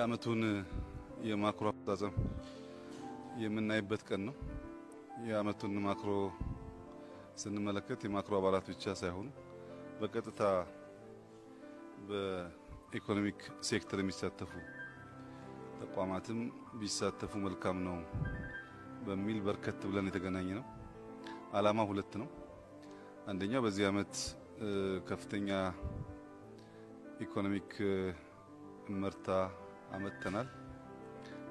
የአመቱን የማክሮ አፈጻጸም የምናይበት ቀን ነው። የአመቱን ማክሮ ስንመለከት የማክሮ አባላት ብቻ ሳይሆኑ በቀጥታ በኢኮኖሚክ ሴክተር የሚሳተፉ ተቋማትም ቢሳተፉ መልካም ነው በሚል በርከት ብለን የተገናኘ ነው። አላማ ሁለት ነው። አንደኛው በዚህ አመት ከፍተኛ ኢኮኖሚክ መርታ አመተናል።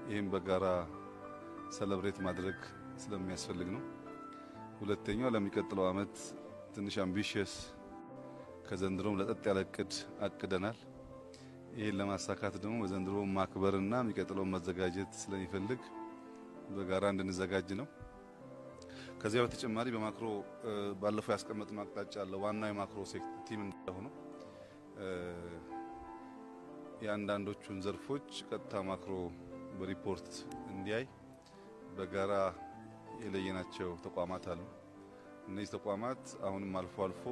ይሄን በጋራ ሰለብሬት ማድረግ ስለሚያስፈልግ ነው። ሁለተኛው ለሚቀጥለው አመት ትንሽ አምቢሺየስ ከዘንድሮም ለጠጥ ያለ እቅድ አቅደናል። ይሄን ለማሳካት ደግሞ በዘንድሮ ማክበርና የሚቀጥለው መዘጋጀት ስለሚፈልግ በጋራ እንድንዘጋጅ ነው። ከዚያ በተጨማሪ በማክሮ ባለፈው ያስቀመጥነው አቅጣጫ አለ። ዋናው የማክሮ ሴክተር ቲም እንደሆነ የአንዳንዶቹን ዘርፎች ቀጥታ ማክሮ በሪፖርት እንዲያይ በጋራ የለየናቸው ተቋማት አሉ። እነዚህ ተቋማት አሁንም አልፎ አልፎ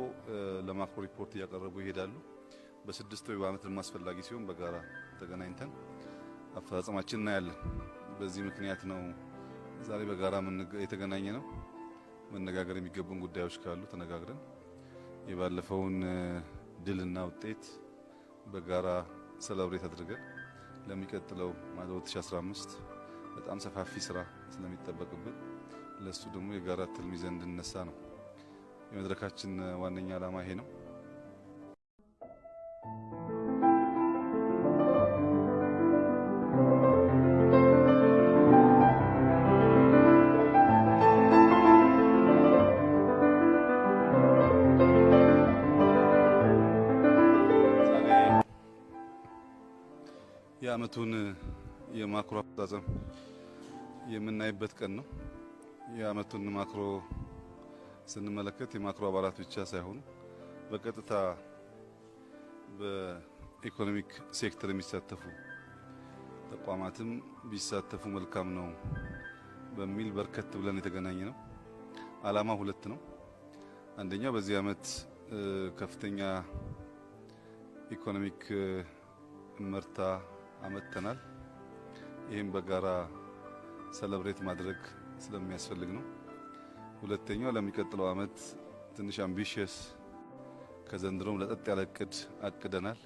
ለማክሮ ሪፖርት እያቀረቡ ይሄዳሉ። በስድስት ወይ በአመት ማስፈላጊ ሲሆን በጋራ ተገናኝተን አፈጻጸማችን እናያለን። በዚህ ምክንያት ነው ዛሬ በጋራ የተገናኘ ነው። መነጋገር የሚገቡን ጉዳዮች ካሉ ተነጋግረን የባለፈውን ድልና ውጤት በጋራ ሰለብሬት አድርገን ለሚቀጥለው ማለት 2015 በጣም ሰፋፊ ስራ ስለሚጠበቅብን ለሱ ደግሞ የጋራ ትልም ይዘን እንድንነሳ ነው። የመድረካችን ዋነኛ ዓላማ ይሄ ነው። የአመቱን የማክሮ አፈጻጸም የምናይበት ቀን ነው። የአመቱን ማክሮ ስንመለከት የማክሮ አባላት ብቻ ሳይሆኑ በቀጥታ በኢኮኖሚክ ሴክተር የሚሳተፉ ተቋማትም ቢሳተፉ መልካም ነው በሚል በርከት ብለን የተገናኘ ነው። አላማ ሁለት ነው። አንደኛው በዚህ አመት ከፍተኛ ኢኮኖሚክ መርታ አመተናል። ይሄን በጋራ ሰለብሬት ማድረግ ስለሚያስፈልግ ነው። ሁለተኛው ለሚቀጥለው አመት ትንሽ አምቢሺየስ ከዘንድሮም ለጠጥ ያለ እቅድ አቅደናል።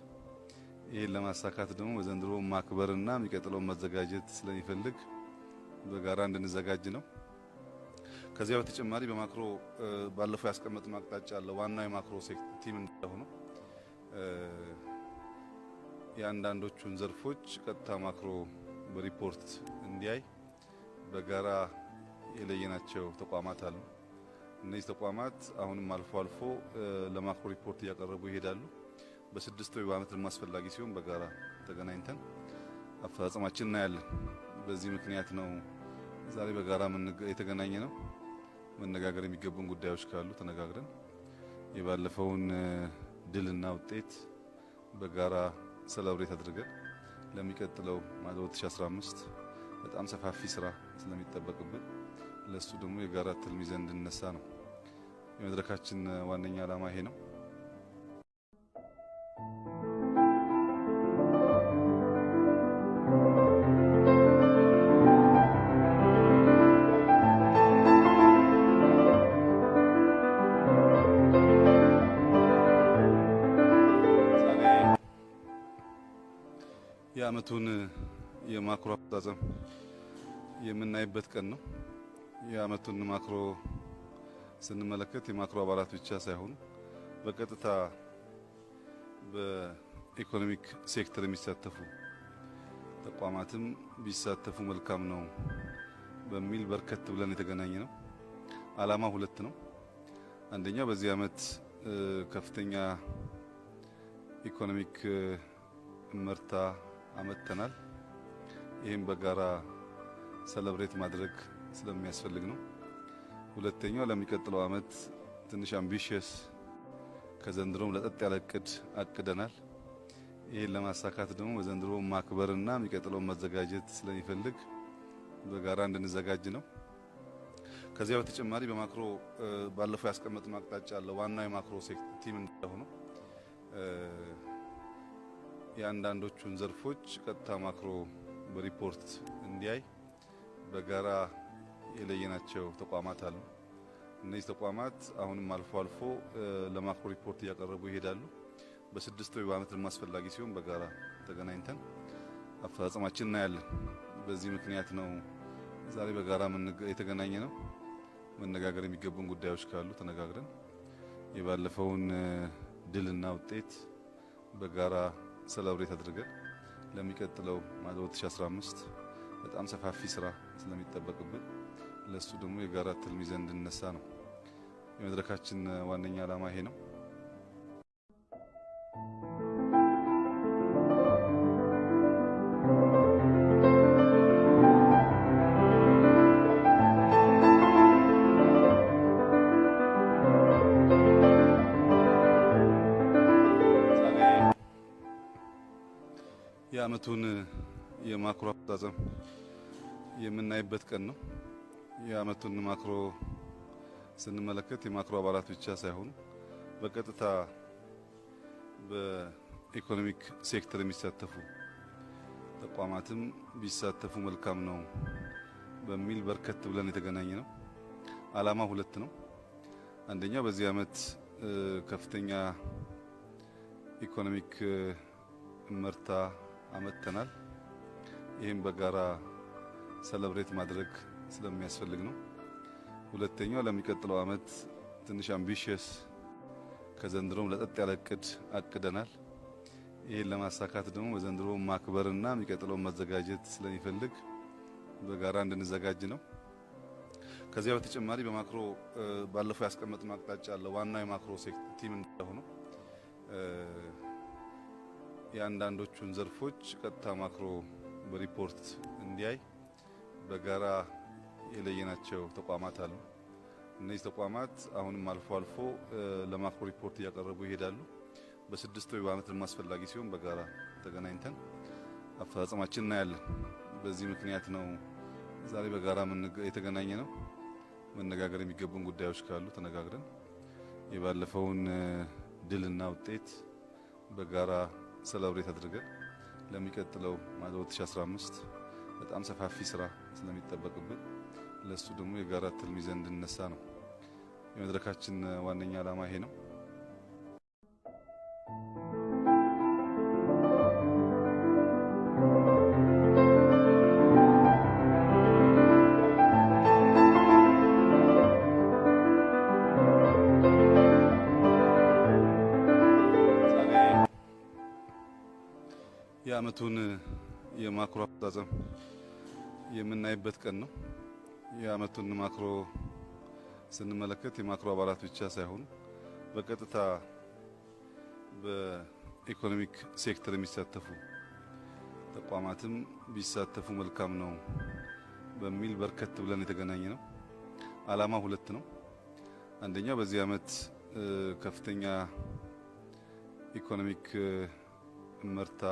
ይሄን ለማሳካት ደግሞ በዘንድሮ ማክበርና የሚቀጥለው መዘጋጀት ስለሚፈልግ በጋራ እንድንዘጋጅ ነው። ከዚያ በተጨማሪ በማክሮ ባለፈው ያስቀመጥነው አቅጣጫ አለ። ዋናው የማክሮ ሴክተር ቲም እንደሆነ የአንዳንዶቹን ዘርፎች ቀጥታ ማክሮ በሪፖርት እንዲያይ በጋራ የለየናቸው ተቋማት አሉ። እነዚህ ተቋማት አሁንም አልፎ አልፎ ለማክሮ ሪፖርት እያቀረቡ ይሄዳሉ። በስድስት ወይ በአመት ማስፈላጊ ሲሆን በጋራ ተገናኝተን አፈጻጸማችን እናያለን። በዚህ ምክንያት ነው ዛሬ በጋራ የተገናኘ ነው። መነጋገር የሚገቡን ጉዳዮች ካሉ ተነጋግረን የባለፈውን ድልና ውጤት በጋራ ሰለብሬት አድርገን ለሚቀጥለው ማለት 2015 በጣም ሰፋፊ ስራ ስለሚጠበቅብን ለሱ ደግሞ የጋራ ትልም ይዘን እንድንነሳ ነው። የመድረካችን ዋነኛ ዓላማ ይሄ ነው። የአመቱን የማክሮ አፈጻጸም የምናይበት ቀን ነው። የአመቱን ማክሮ ስንመለከት የማክሮ አባላት ብቻ ሳይሆኑ በቀጥታ በኢኮኖሚክ ሴክተር የሚሳተፉ ተቋማትም ቢሳተፉ መልካም ነው በሚል በርከት ብለን የተገናኘ ነው። አላማ ሁለት ነው። አንደኛው በዚህ አመት ከፍተኛ ኢኮኖሚክ መርታ አመተናል። ይሄን በጋራ ሰለብሬት ማድረግ ስለሚያስፈልግ ነው። ሁለተኛው ለሚቀጥለው አመት ትንሽ አምቢሺየስ ከዘንድሮም ለጠጥ ያለ እቅድ አቅደናል። ይሄን ለማሳካት ደግሞ በዘንድሮ ማክበርና የሚቀጥለው መዘጋጀት ስለሚፈልግ በጋራ እንድንዘጋጅ ነው። ከዚያ በተጨማሪ በማክሮ ባለፈው ያስቀመጥነው አቅጣጫ አለ። ዋናው የማክሮ ሴክተር ቲም እንደሆነ የአንዳንዶቹን ዘርፎች ቀጥታ ማክሮ በሪፖርት እንዲያይ በጋራ የለየናቸው ተቋማት አሉ። እነዚህ ተቋማት አሁንም አልፎ አልፎ ለማክሮ ሪፖርት እያቀረቡ ይሄዳሉ። በስድስት ወይ በዓመት አስፈላጊ ሲሆን በጋራ ተገናኝተን አፈጻጸማችን እናያለን። በዚህ ምክንያት ነው ዛሬ በጋራ የተገናኘ ነው። መነጋገር የሚገቡን ጉዳዮች ካሉ ተነጋግረን የባለፈውን ድልና ውጤት በጋራ ሰለብሬት አድርገን ለሚቀጥለው ማለት 2015 በጣም ሰፋፊ ስራ ስለሚጠበቅብን ለሱ ደግሞ የጋራ ትልም ይዘን እንድንነሳ ነው የመድረካችን ዋነኛ ዓላማ ይሄ ነው። የዓመቱን የማክሮ አፈጻጸም የምናይበት ቀን ነው። የዓመቱን ማክሮ ስንመለከት የማክሮ አባላት ብቻ ሳይሆኑ በቀጥታ በኢኮኖሚክ ሴክተር የሚሳተፉ ተቋማትም ቢሳተፉ መልካም ነው በሚል በርከት ብለን የተገናኘ ነው። ዓላማ ሁለት ነው። አንደኛው በዚህ ዓመት ከፍተኛ ኢኮኖሚክ ምርታ አመተናል። ይህም በጋራ ሰለብሬት ማድረግ ስለሚያስፈልግ ነው። ሁለተኛው ለሚቀጥለው ዓመት ትንሽ አምቢሽየስ ከዘንድሮም ለጠጥ ያለ እቅድ አቅደናል። ይህን ለማሳካት ደግሞ በዘንድሮ ማክበርና የሚቀጥለው መዘጋጀት ስለሚፈልግ በጋራ እንድንዘጋጅ ነው። ከዚያ በተጨማሪ በማክሮ ባለፈው ያስቀመጥነው አቅጣጫ አለ። ዋናው የማክሮ ሴክተር ቲም እንደሆነ የአንዳንዶቹን ዘርፎች ቀጥታ ማክሮ በሪፖርት እንዲያይ በጋራ የለየናቸው ተቋማት አሉ። እነዚህ ተቋማት አሁንም አልፎ አልፎ ለማክሮ ሪፖርት እያቀረቡ ይሄዳሉ። በስድስት ወይ በዓመት አስፈላጊ ሲሆን በጋራ ተገናኝተን አፈጻጸማችን እናያለን። በዚህ ምክንያት ነው ዛሬ በጋራ የተገናኘ ነው። መነጋገር የሚገቡን ጉዳዮች ካሉ ተነጋግረን የባለፈውን ድልና ውጤት በጋራ ሰለብሬት አድርገን ለሚቀጥለው ማለት 2015 በጣም ሰፋፊ ስራ ስለሚጠበቅብን ለሱ ደግሞ የጋራ ትልም ይዘን እንድንነሳ ነው የመድረካችን ዋነኛ ዓላማ ይሄ ነው። የዓመቱን የማክሮ አፈጻጸም የምናይበት ቀን ነው። የዓመቱን ማክሮ ስንመለከት የማክሮ አባላት ብቻ ሳይሆኑ በቀጥታ በኢኮኖሚክ ሴክተር የሚሳተፉ ተቋማትም ቢሳተፉ መልካም ነው በሚል በርከት ብለን የተገናኘ ነው። ዓላማ ሁለት ነው። አንደኛው በዚህ ዓመት ከፍተኛ ኢኮኖሚክ ምርታ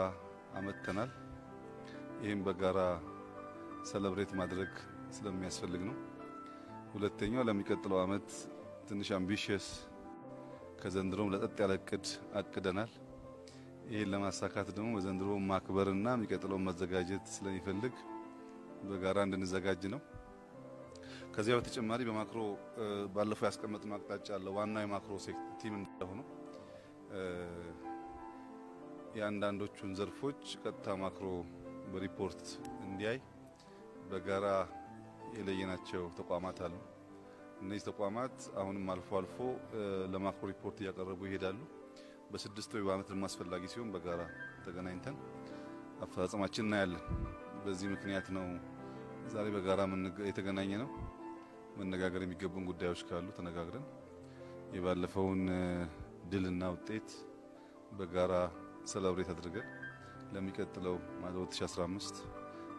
አመተናል። ይህም በጋራ ሰለብሬት ማድረግ ስለሚያስፈልግ ነው። ሁለተኛው ለሚቀጥለው ዓመት ትንሽ አምቢሽየስ ከዘንድሮም ለጠጥ ያለ እቅድ አቅደናል። ይህን ለማሳካት ደግሞ በዘንድሮ ማክበርና የሚቀጥለው መዘጋጀት ስለሚፈልግ በጋራ እንድንዘጋጅ ነው። ከዚያ በተጨማሪ በማክሮ ባለፈው ያስቀመጥነው አቅጣጫ አለ። ዋናው የማክሮ ሴክተር ቲም እንደሆነ የአንዳንዶቹን ዘርፎች ቀጥታ ማክሮ በሪፖርት እንዲያይ በጋራ የለየናቸው ተቋማት አሉ። እነዚህ ተቋማት አሁንም አልፎ አልፎ ለማክሮ ሪፖርት እያቀረቡ ይሄዳሉ። በስድስት ወይ በዓመት አስፈላጊ ሲሆን በጋራ ተገናኝተን አፈጻጸማችን እናያለን። በዚህ ምክንያት ነው ዛሬ በጋራ የተገናኘ ነው። መነጋገር የሚገቡን ጉዳዮች ካሉ ተነጋግረን የባለፈውን ድልና ውጤት በጋራ ሰለብሬት አድርገን ለሚቀጥለው ማለት 2015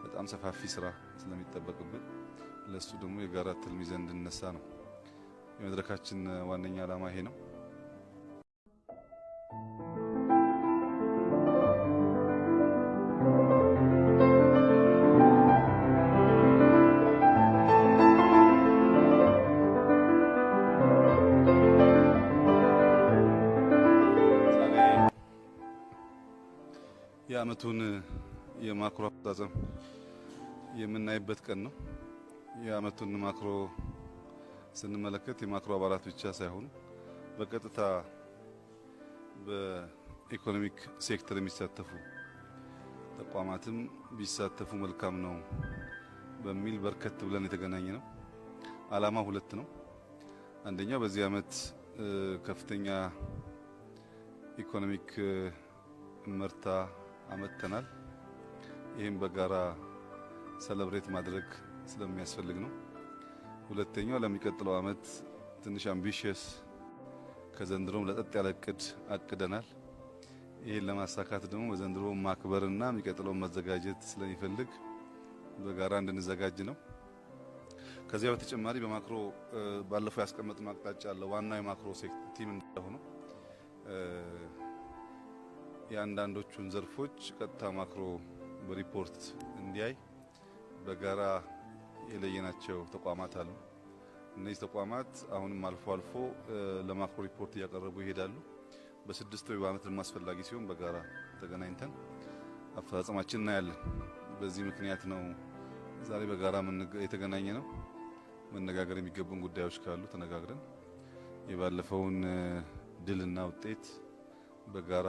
በጣም ሰፋፊ ስራ ስለሚጠበቅብን ለሱ ደግሞ የጋራ ትልም ይዘን እንድንነሳ ነው የመድረካችን ዋነኛ ዓላማ ይሄ ነው። የዓመቱን የማክሮ አፈጻጸም የምናይበት ቀን ነው። የዓመቱን ማክሮ ስንመለከት የማክሮ አባላት ብቻ ሳይሆኑ በቀጥታ በኢኮኖሚክ ሴክተር የሚሳተፉ ተቋማትም ቢሳተፉ መልካም ነው በሚል በርከት ብለን የተገናኘ ነው። ዓላማው ሁለት ነው። አንደኛው በዚህ ዓመት ከፍተኛ ኢኮኖሚክ ምርታ አመጥተናል። ይህም በጋራ ሰለብሬት ማድረግ ስለሚያስፈልግ ነው። ሁለተኛው ለሚቀጥለው ዓመት ትንሽ አምቢሽየስ ከዘንድሮም ለጠጥ ያለ እቅድ አቅደናል። ይህን ለማሳካት ደግሞ በዘንድሮ ማክበርና የሚቀጥለው መዘጋጀት ስለሚፈልግ በጋራ እንድንዘጋጅ ነው። ከዚያ በተጨማሪ በማክሮ ባለፈው ያስቀመጥነው አቅጣጫ አለ። ዋናው የማክሮ ቲም እንደሆነ የአንዳንዶቹን ዘርፎች ቀጥታ ማክሮ በሪፖርት እንዲያይ በጋራ የለየናቸው ተቋማት አሉ። እነዚህ ተቋማት አሁንም አልፎ አልፎ ለማክሮ ሪፖርት እያቀረቡ ይሄዳሉ። በስድስት ወይ በዓመት አስፈላጊ ሲሆን በጋራ ተገናኝተን አፈጻጸማችን እናያለን። በዚህ ምክንያት ነው ዛሬ በጋራ የተገናኘ ነው። መነጋገር የሚገቡን ጉዳዮች ካሉ ተነጋግረን የባለፈውን ድልና ውጤት በጋራ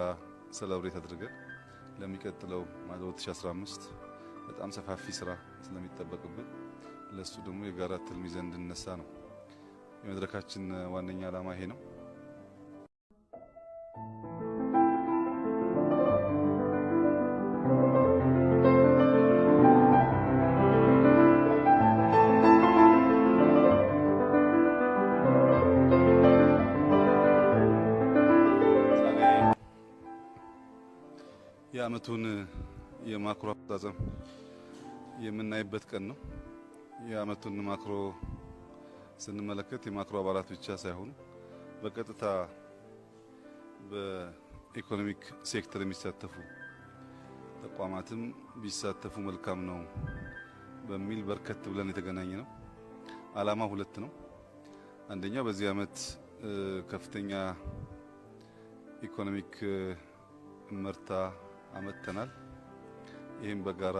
ሰለብሬት አድርገን ለሚቀጥለው ማለት 2015 በጣም ሰፋፊ ስራ ስለሚጠበቅብን ለሱ ደግሞ የጋራ ትልም ይዘን እንድንነሳ ነው የመድረካችን ዋነኛ ዓላማ ይሄ ነው። የዓመቱን የማክሮ አፈጻጸም የምናይበት ቀን ነው። የዓመቱን ማክሮ ስንመለከት የማክሮ አባላት ብቻ ሳይሆኑ በቀጥታ በኢኮኖሚክ ሴክተር የሚሳተፉ ተቋማትም ቢሳተፉ መልካም ነው በሚል በርከት ብለን የተገናኘ ነው። ዓላማው ሁለት ነው። አንደኛው በዚህ ዓመት ከፍተኛ ኢኮኖሚክ ምርታ አመጥተናል። ይህም በጋራ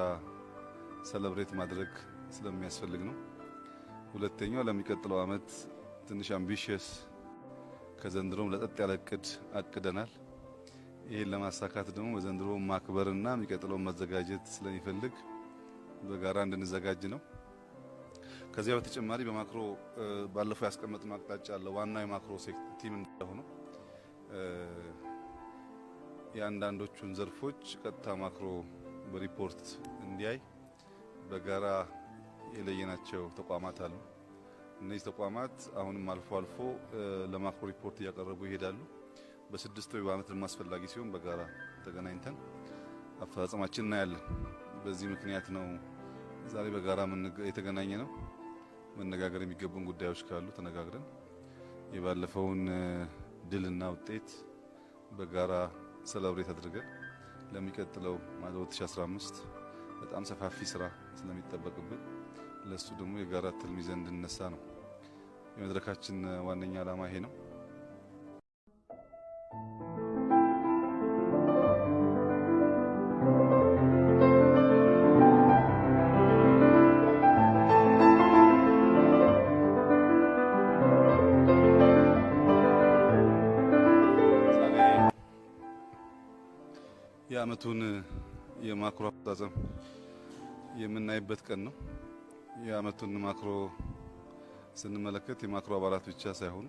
ሰለብሬት ማድረግ ስለሚያስፈልግ ነው። ሁለተኛው ለሚቀጥለው ዓመት ትንሽ አምቢሽየስ ከዘንድሮም ለጠጥ ያለ እቅድ አቅደናል። ይህን ለማሳካት ደግሞ በዘንድሮ ማክበርና የሚቀጥለው መዘጋጀት ስለሚፈልግ በጋራ እንድንዘጋጅ ነው። ከዚያ በተጨማሪ በማክሮ ባለፈው ያስቀመጥነው አቅጣጫ አለ። ዋናው የማክሮ ቲም እንደሆነ የአንዳንዶቹን ዘርፎች ቀጥታ ማክሮ በሪፖርት እንዲያይ በጋራ የለየናቸው ተቋማት አሉ። እነዚህ ተቋማት አሁንም አልፎ አልፎ ለማክሮ ሪፖርት እያቀረቡ ይሄዳሉ። በስድስት ወይ በዓመት አስፈላጊ ሲሆን በጋራ ተገናኝተን አፈጻጸማችን እናያለን። በዚህ ምክንያት ነው ዛሬ በጋራ የተገናኘ ነው። መነጋገር የሚገቡን ጉዳዮች ካሉ ተነጋግረን የባለፈውን ድልና ውጤት በጋራ ሰለብሬት አድርገን ለሚቀጥለው ማለት 2015 በጣም ሰፋፊ ስራ ስለሚጠበቅብን ለሱ ደግሞ የጋራ ትልም ይዘን እንድንነሳ ነው የመድረካችን ዋነኛ ዓላማ ይሄ ነው። የዓመቱን የማክሮ አፈጻጸም የምናይበት ቀን ነው። የዓመቱን ማክሮ ስንመለከት የማክሮ አባላት ብቻ ሳይሆኑ